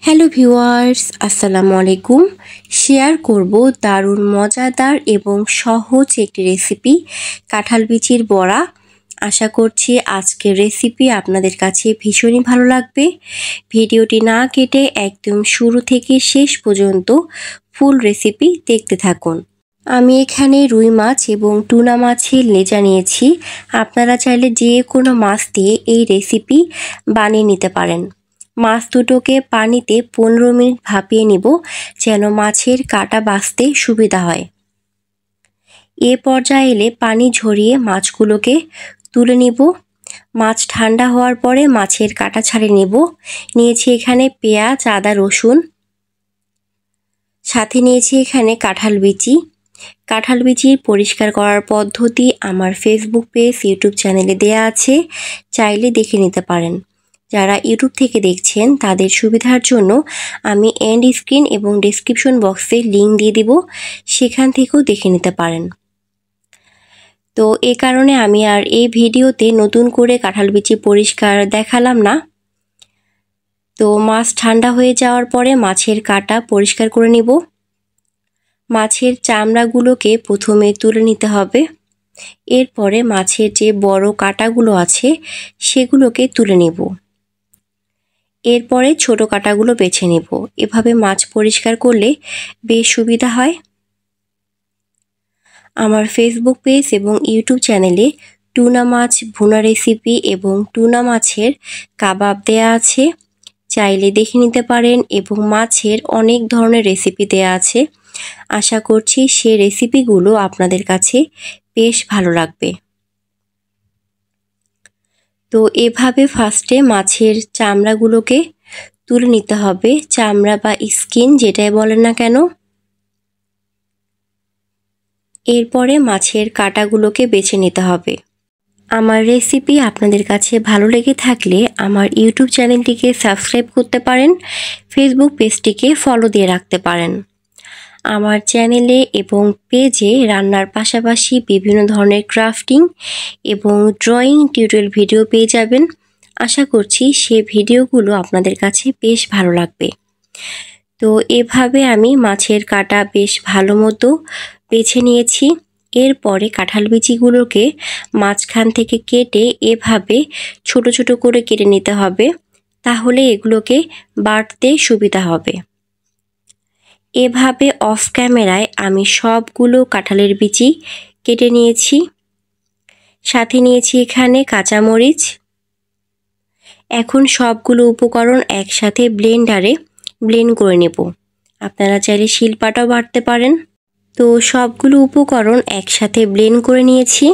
Hello viewers, আসসালামু আলাইকুম। Share করব দারুণ মজাদার এবং সহজ একটি রেসিপি, কাঁঠাল বিচির বড়া। আশা করছি আজকের রেসিপি আপনাদের কাছে ভীষণই ভালো লাগবে। ভিডিওটি না কেটে একদম শুরু থেকে শেষ পর্যন্ত ফুল রেসিপি দেখতে থাকুন। আমি এখানে রুই মাছ এবং টুনা মাছের লেজা নিয়েছি। আপনারা চাইলে যে কোনো মাছ দিয়ে এই রেসিপি বানিয়ে নিতে পারেন। মাছ দুটোকে পানিতে 15 মিনিট ভাপিয়ে নিব, যেন মাছের কাঁটা বাছতে সুবিধা হয়। এ পর্যায়ে এলে পানি ঝরিয়ে মাছগুলোকে তুলে নিব। মাছ ঠান্ডা হওয়ার পরে মাছের কাঁটা ছাড়িয়ে নেব। নিয়েছি এখানে পেঁয়াজ, আদা, রসুন, সাথে নিয়েছি এখানে কাঁঠাল বিচি। কাঁঠাল বিচির পরিষ্কার করার পদ্ধতি আমার ফেসবুক পেজ, ইউটিউব চ্যানেলে দেয়া আছে, চাইলে দেখে নিতে পারেন। যারা ইউটিউব থেকে দেখছেন তাদের সুবিধার জন্য আমি এন্ড স্ক্রিন এবং ডেসক্রিপশন বক্সে লিঙ্ক দিয়ে দিব, সেখান থেকেও দেখে নিতে পারেন। তো এ কারণে আমি আর এই ভিডিওতে নতুন করে কাঁঠাল বিচি পরিষ্কার দেখালাম না। তো মাছ ঠান্ডা হয়ে যাওয়ার পরে মাছের কাঁটা পরিষ্কার করে নিব। মাছের চামড়াগুলোকে প্রথমে তুলে নিতে হবে। এরপরে মাছের যে বড় কাঁটাগুলো আছে সেগুলোকে তুলে নেব। এরপরে ছোট কাঁটাগুলো বেছে নেব। এভাবে মাছ পরিষ্কার করলে বেশ সুবিধা হয়। আমার ফেসবুক পেজ এবং ইউটিউব চ্যানেলে টুনা মাছ ভুনা রেসিপি এবং টুনা মাছের কাবাব দেয়া আছে, চাইলে দেখে নিতে পারেন। এবং মাছের অনেক ধরনের রেসিপি দেয়া আছে। আশা করছি সে রেসিপিগুলো আপনাদের কাছে বেশ ভালো লাগবে। তো এভাবে ফার্স্টে মাছের চামড়াগুলোকে তুলে নিতে হবে, চামড়া বা স্কিন যেটাই বলেন না কেন। এরপরে মাছের কাঁটাগুলোকে বেছে নিতে হবে। আমার রেসিপি আপনাদের কাছে ভালো লেগে থাকলে আমার ইউটিউব চ্যানেলটিকে সাবস্ক্রাইব করতে পারেন, ফেসবুক পেজটিকে ফলো দিয়ে রাখতে পারেন। আমার চ্যানেলে এবং পেজে রান্নার পাশাপাশি বিভিন্ন ধরনের ক্রাফটিং এবং ড্রয়িং টিউটোরিয়াল ভিডিও পেয়ে যাবেন। আশা করছি সে ভিডিওগুলো আপনাদের কাছে বেশ ভালো লাগবে। তো এভাবে আমি মাছের কাঁটা বেশ ভালো মতো বেছে নিয়েছি। এরপরে কাঁঠাল বিচিগুলোকে মাঝখান থেকে কেটে এভাবে ছোট ছোট করে কেটে নিতে হবে, তাহলে এগুলোকে বাটতে সুবিধা হবে। এভাবে অফ ক্যামেরায় আমি সবগুলো কাঁঠালের বিচি কেটে নিয়েছি। সাথে নিয়েছি এখানে কাঁচামরিচ। এখন সবগুলো উপকরণ একসাথে ব্লেন্ডারে ব্লেন্ড করে নেব। আপনারা চাইলে শিলপাটাও বাটতে পারেন। তো সবগুলো উপকরণ একসাথে ব্লেন্ড করে নিয়েছি।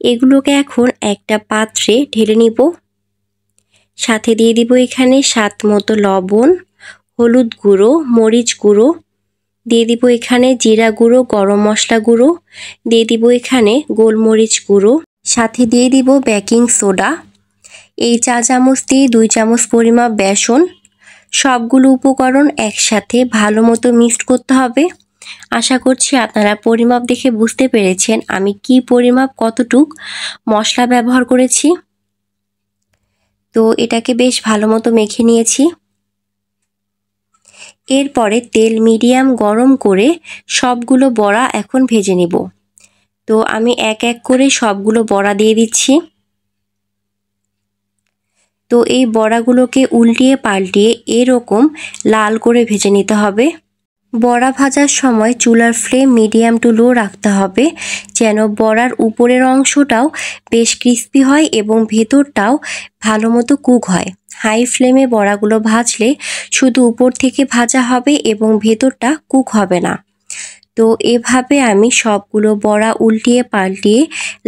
এগুলোকে এখন একটা পাত্রে ঢেলে নিব। সাথে দিয়ে দিব এখানে স্বাদ মতো লবণ, হলুদ গুঁড়ো, মরিচ গুঁড়ো, দিয়ে দিব এখানে জিরা গুঁড়ো, গরম মশলা গুঁড়ো, দিয়ে দিব এখানে গোলমরিচ গুঁড়ো, সাথে দিয়ে দিব বেকিং সোডা। এই চা চামচ দিয়ে 2 চামচ পরিমাপ বেসন। সবগুলো উপকরণ একসাথে ভালো মতো মিক্সড করতে হবে। আশা করছি আপনারা পরিমাপ দেখে বুঝতে পেরেছেন আমি কি পরিমাপ কতটুক মশলা ব্যবহার করেছি। তো এটাকে বেশ ভালো মতো মেখে নিয়েছি। এরপরে তেল মিডিয়াম গরম করে সবগুলো বড়া এখন ভেজে নিব। তো আমি এক এক করে সবগুলো বড়া দিয়ে দিচ্ছি। তো এই বড়াগুলোকে উল্টিয়ে পাল্টিয়ে এরকম লাল করে ভেজে নিতে হবে। বড়া ভাজার সময় চুলার ফ্লেম মিডিয়াম টু লো রাখতে হবে, যেন বড়ার উপরের অংশটাও বেশ ক্রিস্পি হয় এবং ভেতরটাও ভালো মতো কুক হয়। হাই ফ্লেমে বড়াগুলো ভাজলে শুধু উপর থেকে ভাজা হবে এবং ভেতরটা কুক হবে না। তো এভাবে আমি সবগুলো বড়া উল্টিয়ে পাল্টিয়ে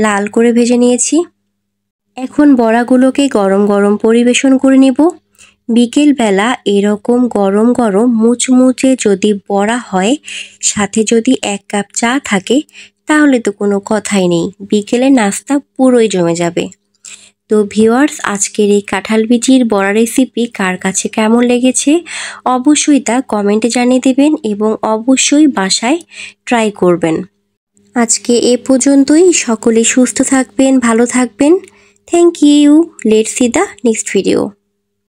লাল করে ভেজে নিয়েছি। এখন বড়াগুলোকে গরম গরম পরিবেশন করে নেব। বিকেলবেলা এরকম গরম গরম মুচমুচে যদি বড়া হয়, সাথে যদি 1 কাপ চা থাকে, তাহলে তো কোনো কথাই নেই, বিকেলের নাস্তা পুরোই জমে যাবে। তো ভিউয়ার্স, আজকের এই কাঁঠাল বিচির বড়া রেসিপি কার কাছে কেমন লেগেছে অবশ্যই তা কমেন্টে জানিয়ে দেবেন এবং অবশ্যই বাসায় ট্রাই করবেন। আজকে এ পর্যন্তই। সকলে সুস্থ থাকবেন, ভালো থাকবেন। Thank you. Let's see the next video.